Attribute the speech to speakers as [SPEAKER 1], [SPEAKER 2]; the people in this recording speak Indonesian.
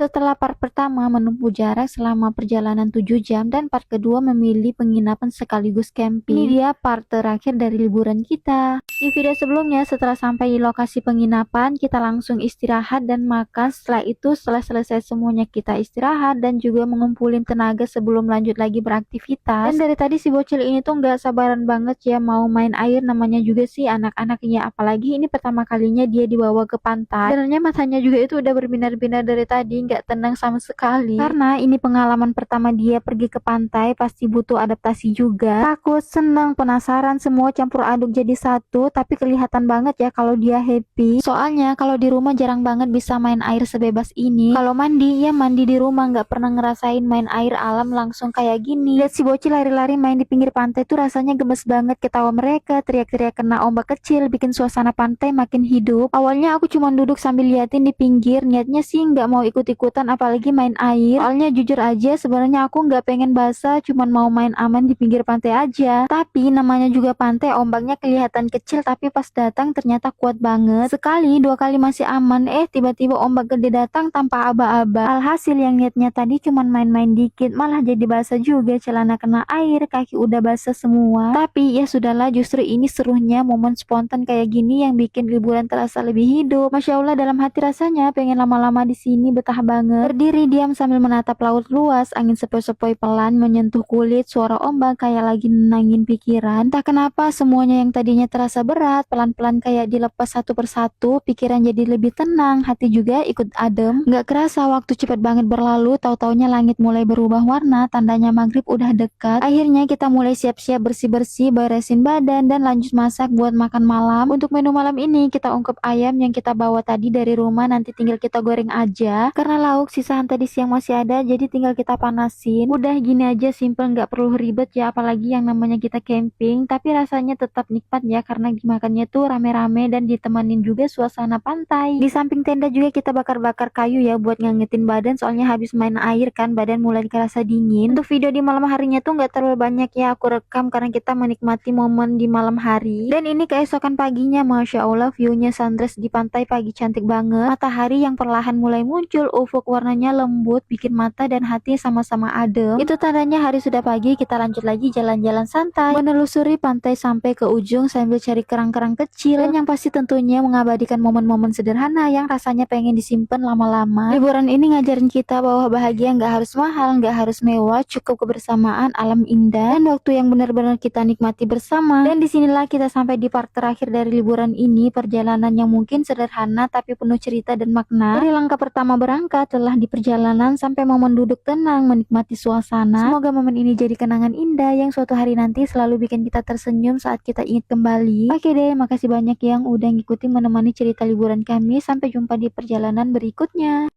[SPEAKER 1] Setelah part pertama menempuh jarak selama perjalanan 7 jam dan part kedua memilih penginapan sekaligus camping. Ini dia part terakhir dari liburan kita. Di video sebelumnya setelah sampai di lokasi penginapan kita langsung istirahat dan makan. Setelah itu setelah selesai semuanya kita istirahat dan juga mengumpulin tenaga sebelum lanjut lagi beraktivitas. Dan dari tadi si bocil ini tuh nggak sabaran banget ya mau main air, namanya juga sih anak-anaknya, apalagi ini pertama kalinya dia dibawa ke pantai. Sebenarnya matanya juga itu udah berbinar-binar dari tadi, nggak tenang sama sekali karena ini pengalaman pertama dia pergi ke pantai, pasti butuh adaptasi juga, takut, senang, penasaran, semua campur aduk jadi satu. Tapi kelihatan banget ya kalau dia happy, soalnya kalau di rumah jarang banget bisa main air sebebas ini. Kalau mandi ya mandi di rumah, nggak pernah ngerasain main air alam langsung kayak gini. Lihat si bocil lari-lari main di pinggir pantai tuh rasanya gemes banget, ketawa mereka, teriak-teriak kena ombak kecil bikin suasana pantai makin hidup. Awalnya aku cuma duduk sambil liatin di pinggir, niatnya sih nggak mau ikut-ikutan apalagi main air, soalnya jujur aja sebenarnya aku nggak pengen basah, cuman mau main aman di pinggir pantai aja. Tapi namanya juga pantai, ombaknya kelihatan kecil tapi pas datang ternyata kuat banget. Sekali dua kali masih aman, tiba-tiba ombak gede datang tanpa aba-aba. Alhasil yang niatnya tadi cuman main-main dikit malah jadi basah juga, celana kena air, kaki udah basah semua. Tapi ya sudahlah, justru ini serunya momen spontan kayak gini yang bikin liburan terasa lebih hidup. Masya Allah, dalam hati rasanya pengen lama-lama di sini, betah banget. Berdiri diam sambil menatap laut luas, angin sepoi-sepoi pelan menyentuh kulit, suara ombak kayak lagi nenangin pikiran. Entah kenapa semuanya yang tadinya terasa berat pelan-pelan kayak dilepas satu persatu, pikiran jadi lebih tenang, hati juga ikut adem. Nggak kerasa waktu cepat banget berlalu, tahu-taunya langit mulai berubah warna, tandanya maghrib udah dekat. Akhirnya kita mulai siap-siap bersih-bersih, beresin badan dan lanjut masak buat makan malam. Untuk menu malam ini kita ungkep ayam yang kita bawa tadi dari rumah, nanti tinggal kita goreng aja. Karena lauk sisahan tadi siang masih ada, jadi tinggal kita panasin. Udah gini aja simple, nggak perlu ribet ya, apalagi yang namanya kita camping. Tapi rasanya tetap nikmat ya karena dimakannya tuh rame-rame dan ditemenin juga suasana pantai. Di samping tenda juga kita bakar-bakar kayu ya buat ngangetin badan, soalnya habis main air kan badan mulai kerasa dingin. Untuk video di malam harinya tuh nggak terlalu banyak ya aku rekam karena kita menikmati momen di malam hari. Dan ini keesokan paginya, Masya Allah viewnya sunrise di pantai pagi cantik banget. Matahari yang perlahan mulai muncul, ufuk warnanya lembut bikin mata dan hati sama-sama adem. Itu tandanya hari sudah pagi. Kita lanjut lagi jalan-jalan santai menelusuri pantai sampai ke ujung sambil cari kerang-kerang kecil, dan yang pasti tentunya mengabadikan momen-momen sederhana yang rasanya pengen disimpan lama-lama. Liburan ini ngajarin kita bahwa bahagia nggak harus mahal, nggak harus mewah, cukup kebersamaan, alam indah, dan waktu yang benar-benar kita nikmati bersama. Dan disinilah kita sampai di part terakhir dari liburan ini, perjalanan yang mungkin sederhana tapi penuh cerita dan makna. Dari langkah pertama berangkat, telah di perjalanan sampai momen duduk tenang menikmati suasana. Semoga momen ini jadi kenangan indah yang suatu hari nanti selalu bikin kita tersenyum saat kita ingat kembali. Oke deh, makasih banyak yang udah ngikutin menemani cerita liburan kami. Sampai jumpa di perjalanan berikutnya.